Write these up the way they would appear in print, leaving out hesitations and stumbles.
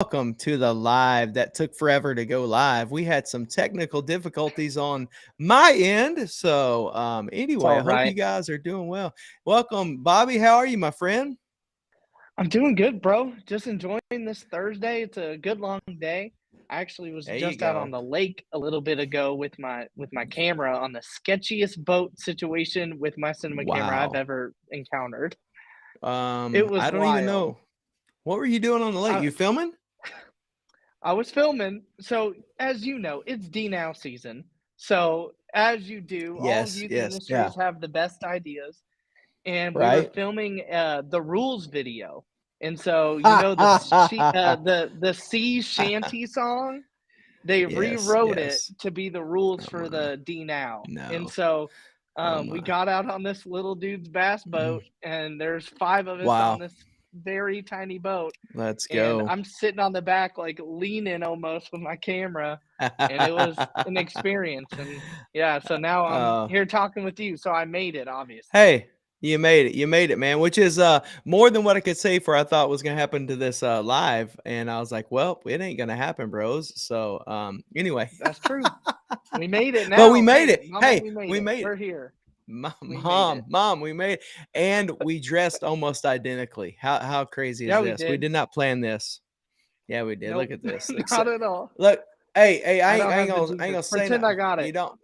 Welcome to the live that took forever to go live. We had some technical difficulties on my end. So, It's anyway, all I hope you right. guys are doing well. Welcome, Bobby. How are you, my friend? I'm doing good, bro. Just enjoying this Thursday. It's a good long day. I actually was There you just out go. on the lake a little bit ago with my camera on the sketchiest boat situation with my cinema camera I've Wow. ever encountered. It was I don't even wild. know. What were you doing on the lake? I You filming? I was filming. So as you know, it's D now season. So as you do, all Yes, youth yes, yeah. ministries have the best ideas. And we were Right? filming the rules video. And so the sea shanty song, they Yes, rewrote it yes. to be the rules Oh for my. the D now. And No. so Oh we my. got out on this little dude's bass boat, and there's five of us on Wow. this very tiny boat, Let's and go. I'm sitting on the back like leaning almost with my camera, and it was an experience. And yeah, so now I'm uh, here talking with you. So I made it, obviously. Hey, you made it. You made it, man, which is more than what I could say for I thought was gonna happen to this live. And I was like, well, it ain't gonna happen, bros. So anyway. That's true. We made it But we now. made Hey, it. mama, Hey, we made we it. made it. We're here. We made it. Mom, we made it. And we dressed almost identically. How crazy is Yeah, we this? We did. did not plan this. Yeah, we did. Look Nope, at this. not Except at all. look, hey, I don't have the I ain't Jesus. gonna say Pretend I nothing. got You it. don't.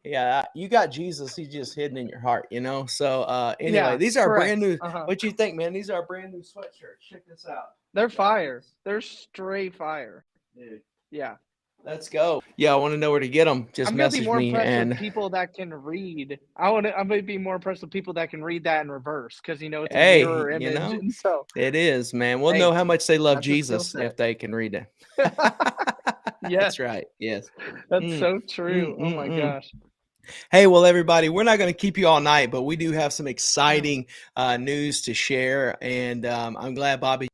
Yeah, you got Jesus. He's just hidden in your heart, So anyway, Yeah, these are brand correct. new. Uh-huh. What you think, man? These are brand new sweatshirts. Check this out. They're Got fire. these. They're straight fire. Dude, Yeah. let's go. Yeah, I want to know where to get them. Just I'm gonna be message more me impressed with and people that can read. I'm gonna be more impressed with people that can read that in reverse because it's a hey, mirror image, and so it is, man. We'll know hey, how much they love that's a skill Jesus set. if they can read it. Yes, That's right. Yes. that's Mm, so mm, true. Oh mm, my mm. gosh. Hey, well, everybody, we're not going to keep you all night, but we do have some No. exciting news to share. And I'm glad Bobby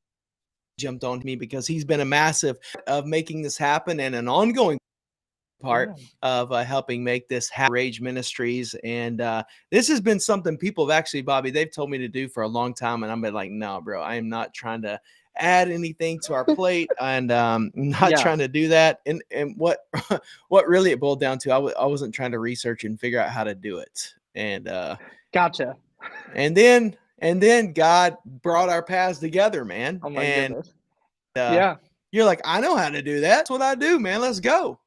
jumped on me because he's been a massive of making this happen and an ongoing part Yeah. of helping make this happen. R.A.G.E Ministries. And this has been something people have actually, Bobby, they've told me to do for a long time. And I'm been like, no, bro, I am not trying to add anything to our plate and not Yeah. trying to do that. And what what really it boiled down to, I wasn't trying to research and figure out how to do it. Gotcha. And then God brought our paths together, man. Oh my And goodness. uh, Yeah. you're like, I know how to do that. That's what I do, man. Let's go.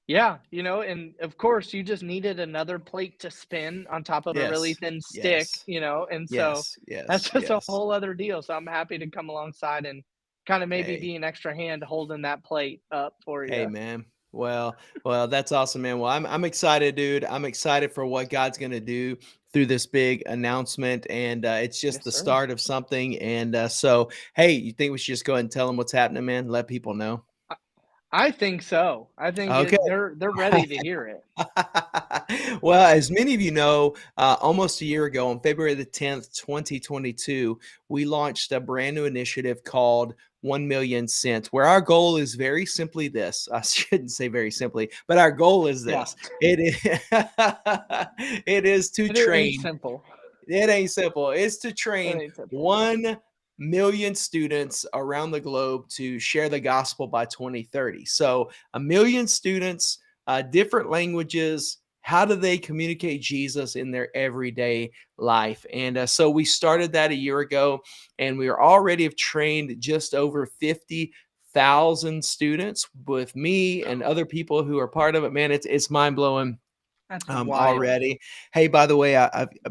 Yeah, and of course you just needed another plate to spin on top of a really Yes. thin stick, Yes. and so Yes. that's Yes. just a Yes. whole other deal. So I'm happy to come alongside and kind of maybe Hey. be an extra hand holding that plate up for Hey, you. man. Well, that's awesome, man. Well, I'm excited, dude. I'm excited for what God's gonna do through this big announcement, and it's just Yes, the sir. start of something. And so, hey, you think we should just go ahead and tell them what's happening, man? Let people know. I, I think so. I think Okay. they're ready to hear it. Well, as many of you know, almost a year ago on February the 10th, 2022, we launched a brand new initiative called 1 million cents, where our goal is very simply this. I shouldn't say very simply, but our goal is Yeah, this. It is, it is to it ain't train. simple. It ain't simple. It's to It train ain't simple. 1 million students around the globe to share the gospel by 2030. So, a million students, different languages. How do they communicate Jesus in their everyday life? And so we started that a year ago, and we are already have trained just over 50,000 students with me and other people who are part of it. Man, it's mind blowing That's wild. already. Hey, by the way,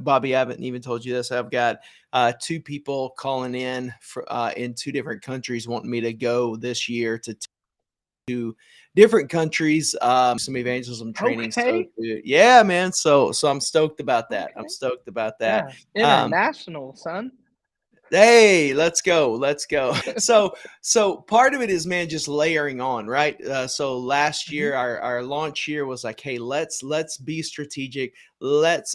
Bobby, I haven't even told you this. I've got two people calling in two different countries wanting me to go this year to two different countries, some evangelism training. So, Okay. yeah, man. So I'm stoked about that. I'm Okay. stoked about that. Yeah. Um, International, son. Hey, let's go. Let's go. So part of it is, man, just layering on, right? So last Mhm. year, our launch year was like, hey, let's be strategic. Let's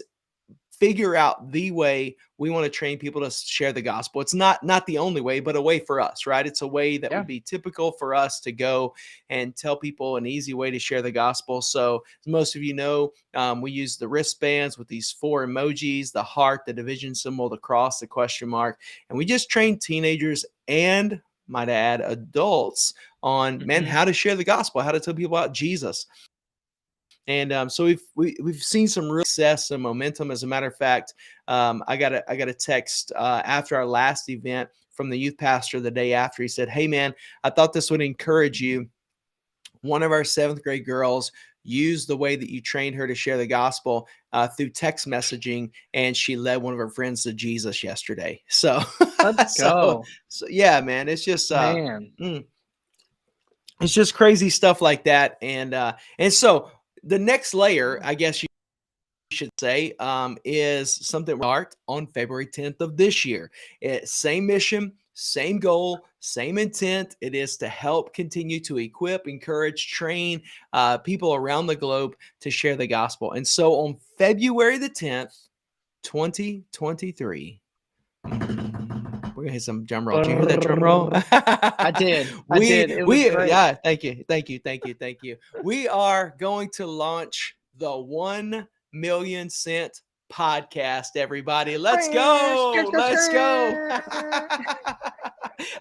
figure out the way we want to train people to share the gospel. It's not the only way, but a way for us, right? It's a way that would Yeah. be typical for us to go and tell people an easy way to share the gospel. So as most of you know, we use the wristbands with these four emojis: the heart, the division symbol, the cross, the question mark, and we just train teenagers and might add adults on, man, Mhm. how to share the gospel, how to tell people about Jesus. And so we've seen some real success and momentum. As a matter of fact, I got a text after our last event from the youth pastor the day after. He said, "Hey man, I thought this would encourage you. One of our 7th grade girls used the way that you trained her to share the gospel through text messaging, and she led one of her friends to Jesus yesterday." So, Let's so, go. so yeah, man, it's just Man. mm, it's just crazy stuff like that. And so the next layer, I guess you should say, is something we start on February 10th of this year. Same mission, same goal, same intent. It is to help continue to equip, encourage, train people around the globe to share the gospel. And so on February the 10th, 2023, we're gonna hit some drum roll. Did you hear that drum roll? Brrr. I did. I we did. It was we great. yeah, thank you. We are going to launch the 1 million cent podcast, everybody. Let's go. Let's go.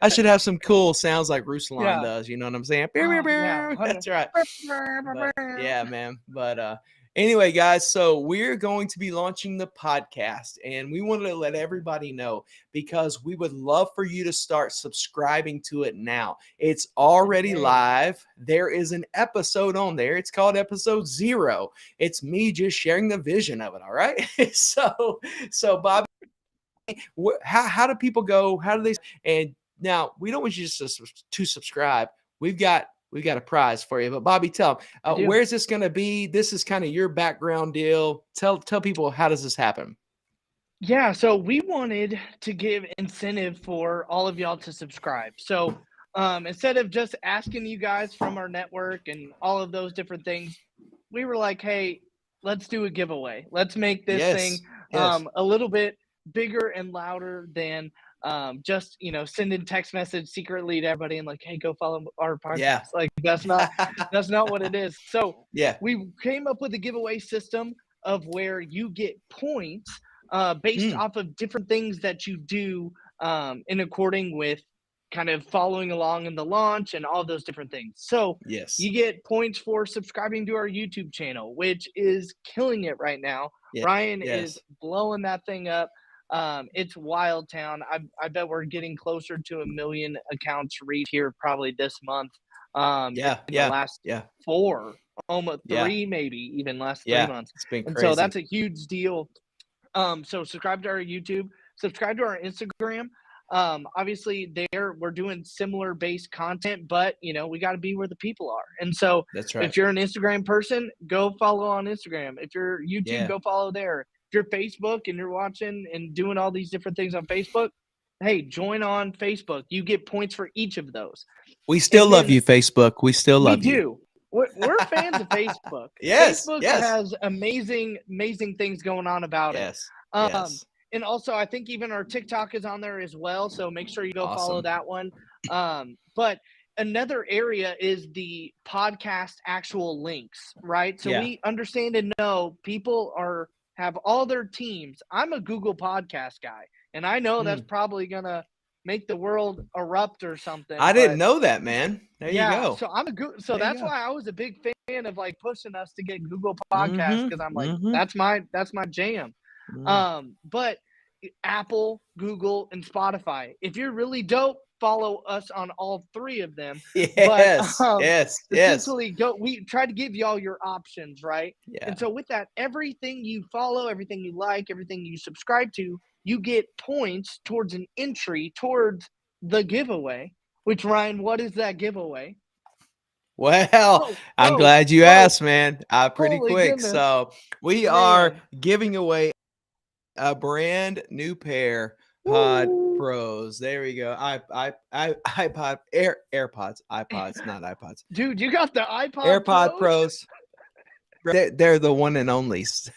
I should have some cool sounds like Ruslan Yeah. does. You know what I'm saying? Oh, yeah. That's right. But yeah, man. But anyway, guys, so we're going to be launching the podcast, and we wanted to let everybody know because we would love for you to start subscribing to it now. It's already Today. live. There is an episode on there. It's called episode 0. It's me just sharing the vision of it. All right. So Bobby, how do people go? How do they? And now we don't want you just to subscribe. We've got a prize for you. But Bobby, tell them I do. where is this going to be? This is kind of your background deal. Tell people, how does this happen? Yeah, so we wanted to give incentive for all of y'all to subscribe. So instead of just asking you guys from our network and all of those different things, we were like, hey, let's do a giveaway. Let's make this thing Yes. Yes. a little bit bigger and louder than just sending text message secretly to everybody and like, hey, go follow our Yeah. podcast. Like that's not what it is. So Yeah. we came up with a giveaway system of where you get points based Mm. off of different things that you do in according with kind of following along in the launch and all those different things. So Yes. you get points for subscribing to our YouTube channel, which is killing it right now. Yes. Ryan is Yes. blowing that thing up. It's wild town. I bet we're getting closer to 1 million accounts reached here probably this month. Yeah. In the Yeah. last Yeah. 4, almost Yeah. 3, maybe even last 3 Yeah. months. It's been And so crazy. that's a huge deal. So subscribe to our YouTube, subscribe to our Instagram. Obviously there we're doing similar based content, but we got to be where the people are. And so That's right. if you're an Instagram person, go follow on Instagram. If you're YouTube, Yeah. go follow there. If you're Facebook and you're watching and doing all these different things on Facebook, hey, join on Facebook. You get points for each of those. We still And love then you, Facebook. We still we love you. do. We're fans of Facebook. Yes. Facebook Yes. has amazing things going on about it. Yes. Um, Yes. and also, I think even our TikTok is on there as well. So make sure you go follow Awesome. that one. But another area is the podcast actual links, right? So Yeah. we understand and know people have all their teams. I'm a Google Podcast guy, and I know that's Mm. probably gonna make the world erupt or something, I didn't but know that, man. There you yeah, go. so so There you that's go. why I was a big fan of like pushing us to get Google Podcasts Mhm. because I'm like, Mhm. that's my jam. Mm. But Apple, Google, and Spotify. If you're really dope, follow us on all 3 of them. But Yes. Yes. Yes. essentially, we try to give y'all your options, right? Yeah. And so with that, everything you follow, everything you like, everything you subscribe to, you get points towards an entry towards the giveaway. Which Ryan, what is that giveaway? Well, Oh, I'm oh, glad you oh, asked, man. Pretty holy quick. goodness, So we are man. giving away a brand new pair Pod Woo. Pros. There we go. iPod AirPods, iPods, not iPods. Dude, you got the iPod AirPod Pros? Pros. They're the one and onlys.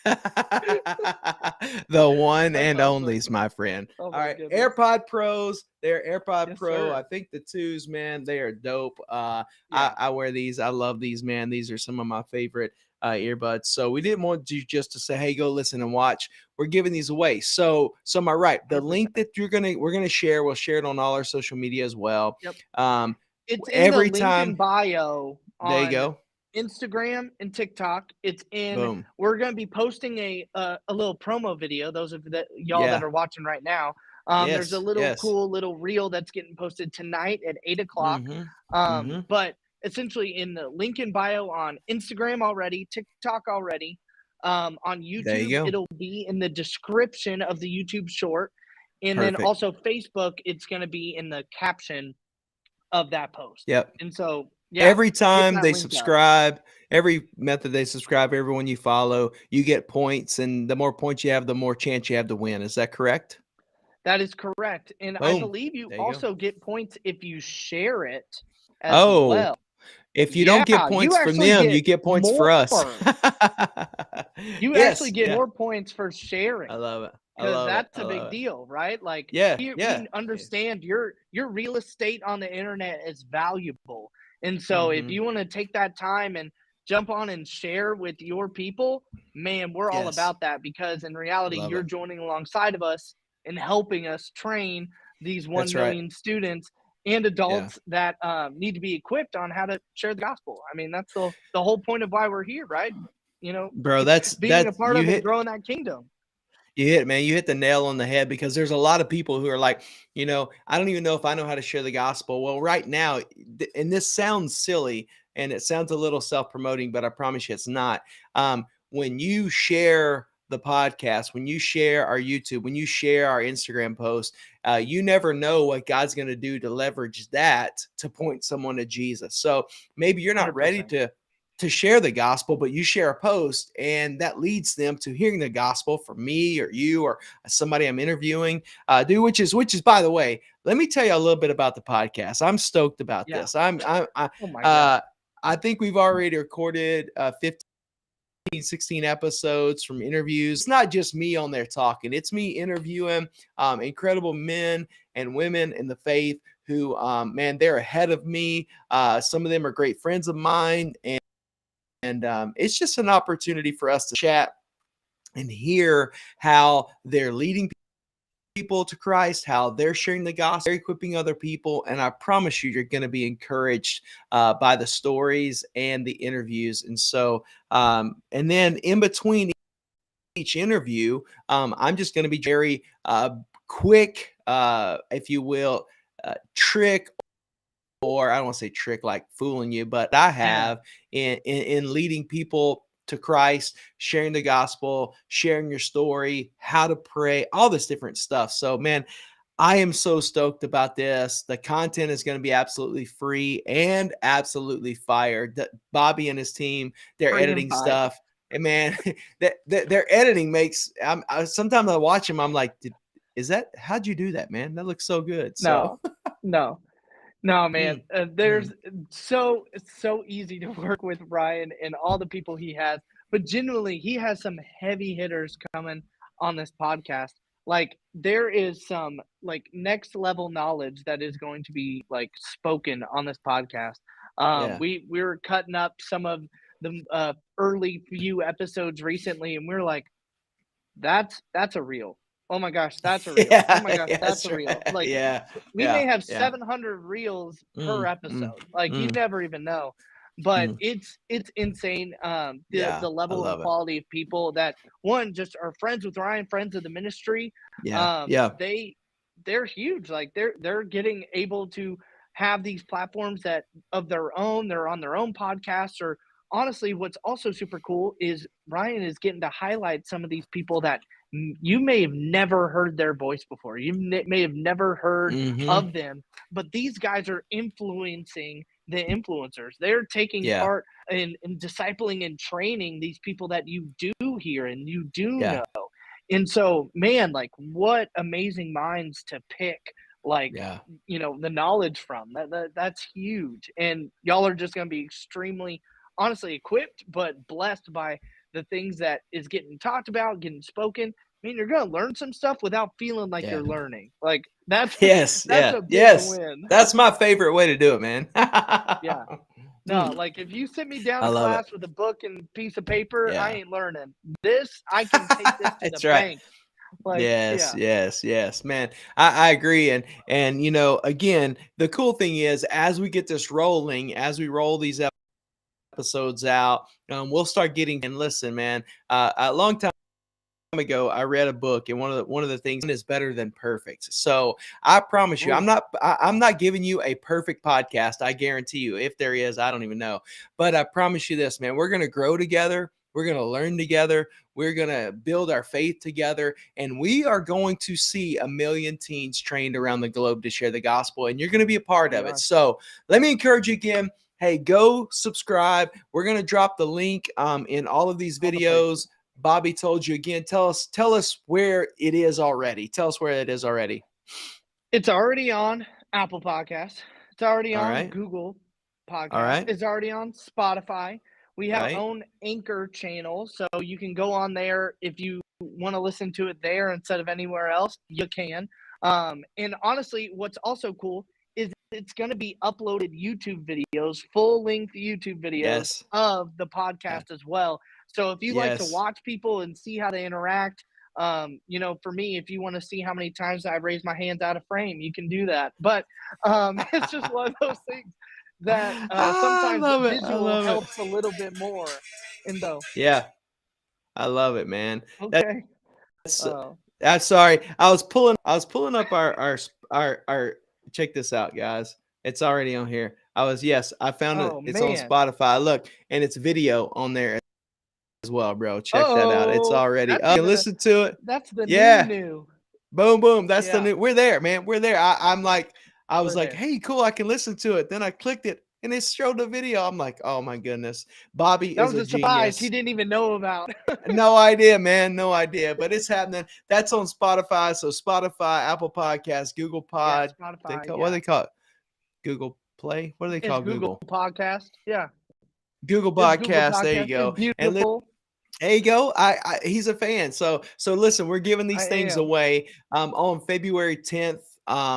The one That's and awesome. onlys, my friend. Oh All my right, goodness. AirPod Pros. They're AirPod Yes, Pro. I sir. think the twos, man, they are dope. Yeah. I wear these. I love these, man. These are some of my favorite earbuds. So we didn't want you just to say, "Hey, go listen and watch." We're giving these away. So am I right? The link 100%. that we're gonna share, we'll share it on all our social media as well. Yep. Um, It's in the every link in time, bio there you on go. Instagram and TikTok. It's in. Boom. We're going to be posting a little promo video. Those of that y'all that Yeah. are watching right now. There's a Yes. little Yes. cool little reel that's getting posted tonight at 8 o'clock. Mm-hmm. Mm-hmm. But essentially in the link in bio on Instagram already, TikTok already, on There you YouTube, go. it'll be in the description of the YouTube short. And then Perfect. also Facebook, it's going to be in the caption of that post. Yep. And so, yeah, Every get time that they link up. subscribe, every method they subscribe, everyone you follow, you get points, and the more points you have, the more chance you have to win. Is that correct? That is correct. And I Boom. believe you There you go. also get points if you share it as Oh, well. if you don't Yeah, get you points from actually them, you get get points for us. more. You actually Yes. get Yeah. more points for I sharing love it. I because love it. that's I a big love it. deal, right? Like Yeah. Yeah. we understand your real estate on the internet is valuable. And so if Mm-hmm. you want to take that time and jump on and share with your people, man, we're all Yes. about that because in I reality love you're it. joining alongside of us and helping us train these 1 That's right. million students and Yeah. adults that need to be equipped on how to share the gospel. I mean, that's the whole point of why we're here, right? You know, Bro, being a that's part of it and growing that kingdom. you hit it, man. You hit the nail on the head because there's a lot of people who are like, I don't even know if I know how to share the gospel. Well, right now, and this sounds silly and it sounds a little self-promoting, but I promise you it's not. When you share the podcast, when you share our YouTube, when you share our Instagram post, you never know what God's going to do to leverage that to point someone to Jesus. So maybe you're not ready 100%. to share the gospel, but you share a post and that leads them to hearing the gospel from me or you or somebody I'm interviewing. Which is by the way, let me tell you a little bit about the podcast. I'm stoked about Yeah. this. Oh my gosh. Uh, I think we've already recorded 15, 16 episodes from interviews. It's not just me on there talking. It's me interviewing incredible men and women in the faith who, man, they're ahead of me. Some of them are great friends of mine, and it's just an opportunity for us to chat and hear how they're leading people to Christ, how they're sharing the gospel, they're equipping other people. And I promise you, you're going to be encouraged by the stories and the interviews. And so, and then in between each interview, I'm just going to be very quick, if you will, trick, or I don't want to say trick like fooling you, but I Yeah. have in leading people to Christ, sharing the gospel, sharing your story, how to pray, all this different stuff. So, man, I am so stoked about this. The content is going to be absolutely free and absolutely fire. Bobby and his team, they're Freaking editing fire. stuff. And man, their editing makes. Sometimes I watch them. I'm like, how'd you do that, man? That looks so good. So, No. No. No, man. mm, There's mm, it's so easy to work with Ryan and all the people he has, but genuinely, he has some heavy hitters coming on this podcast. Like there is some like next level knowledge that is going to be like spoken on this podcast. yeah. We were cutting up some of the early few episodes recently, and we are like, that's a reel. Oh my gosh, that's a reel. Oh Yeah, my gosh, yeah, that's that's a right. reel. Like Yeah, we may yeah, have yeah. 700 reels per Mm, mm, episode. Like you mm, never even know. But mm. it's insane Yeah, the I level and love it. quality of people that one just are friends with Ryan, friends of the ministry. Yeah, yeah, They're huge. Like they're getting able to have these platforms that of their own, they're on their own podcasts or honestly what's also super cool is Ryan is getting to highlight some of these people that you may have never heard their voice before. You may have never heard mhm, of them, but these guys are influencing the influencers. They're taking yeah, part in discipling and training these people that you do hear and you do yeah, know. And so, man, like what amazing minds to pick, like, yeah, the knowledge from. That's huge. And y'all are just going to be extremely, honestly, equipped, but blessed by the things that is getting talked about, getting spoken. I mean, you're going to learn some stuff without feeling like yeah. you're learning. Like that's Yes, that's yeah, a big yes. win. That's my favorite way to do it, man. Yeah. No, like if you sit me down I to love it. class with a book and piece of paper, I Yeah. ain't learning. This, I can take this to the That's right. bank. Like, Yes, yeah, yes, yes, man. I agree, and again, the cool thing is, as we get this rolling, as we roll these episodes out, we'll start getting. And listen, man, a long time ago, I read a book, and one of the things is better than perfect. So I promise you, ooh, I'm not giving you a perfect podcast. I guarantee you. If there is, I don't even know. But I promise you this, man, we're gonna grow together. We're gonna learn together. We're gonna build our faith together, and we are going to see a million teens trained around the globe to share the gospel. And you're gonna be a part we of it. are. So let me encourage you again. Hey, go subscribe. We're gonna drop the link in all of these All the places. videos. Bobby told you again. Tell us where it is already. Tell us where it is already. It's already on Apple Podcasts. It's already All on right. Google All Podcasts. right. It's already on Spotify. We have our Right. own Anchor channel, so you can go on there if you want to listen to it there instead of anywhere else. You can. And honestly, what's also cool is it's going to be uploaded YouTube videos, full length YouTube videos Yes. of the Yeah. podcast as well. So if you like to Yes. watch people and see how they interact, for me, if you want to see how many times I raise my hands out of frame, you can do that. But it's just one of those things that I sometimes love it. I visual love it. helps a little bit more. And though, Yeah. I love it, man. okay, That's uh, I'm sorry. I was pulling up our check this out, guys. It's already on here. Yes, I found it. oh It's on man, Spotify. Look, and it's video on there as well, bro. Check that out. It's oh, already that's up. You can even listen to it. that's the Yeah. new. Boom, boom. That's the Yeah, new. We're there, man. We're there. I was we're like, there. hey, cool. I can listen to it. Then I clicked it and it showed the video. I'm like, oh my goodness. Bobby That is was a a surprise he genius. didn't even know about. No idea, man. No idea. But it's happening. That's on Spotify. So Spotify, Apple Podcasts, Google Yeah, Pod. Spotify. What do Yeah, they call it? Google Play. What do they it's call Google Google? Podcast. Yeah, Google it's Google Podcasts. There you Podcast. It's go. And beautiful. there you go. He's a fan. So listen, we're giving I these things am. away on February 10th.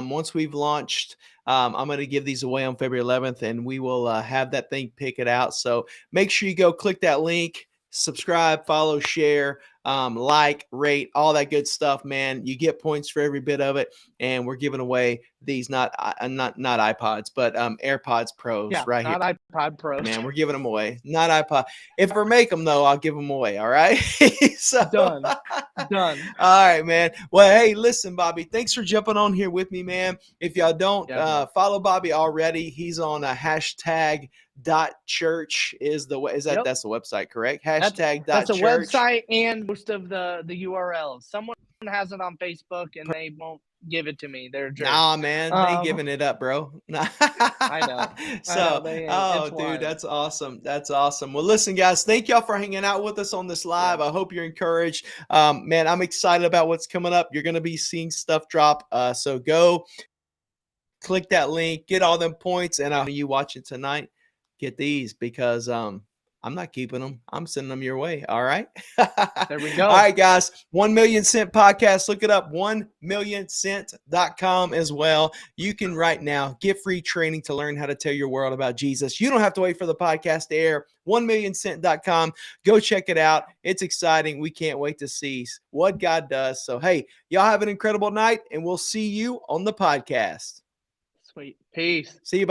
Once we've launched, I'm going to give these away on February 11th, and we will have that thing pick it out. So make sure you go click that link, subscribe, follow, share, like, rate, all that good stuff, man. You get points for every bit of it, and we're giving away these not iPods, but AirPods Pros Yeah, right here, not iPod Pros. man. We're giving them away. Not iPod. If I ever make them though, I'll give them away. All right. So, Done. all Done. right, man. Well, hey, listen, Bobby. Thanks for jumping on here with me, man. If y'all don't Yeah, bro. follow Bobby already, he's on a hashtag dot church is Yep. that's the website, correct? That's Hashtag that's dot a church. website and most of the URLs. Someone has it on Facebook and they won't give it to me. They're a jerk. Nah, man, they ain't Um, giving it up, bro. I know. I know So, they ain't. oh, It's dude, wild. that's awesome. That's awesome. Well, listen, guys, thank y'all for hanging out with us on this live. Yeah. I hope you're encouraged. Man, I'm excited about what's coming up. You're gonna be seeing stuff drop. So go click that link, get all them points, and you watching tonight, get these because I'm not keeping them. I'm sending them your way. All right. All There we go. right, guys. 1 Million Cent Podcast. Look it up. 1millioncent.com as well. You can right now get free training to learn how to tell your world about Jesus. You don't have to wait for the podcast to air. 1millioncent.com. Go check it out. It's exciting. We can't wait to see what God does. So, hey, y'all have an incredible night, and we'll see you on the podcast. Sweet. Peace. See you. Bye.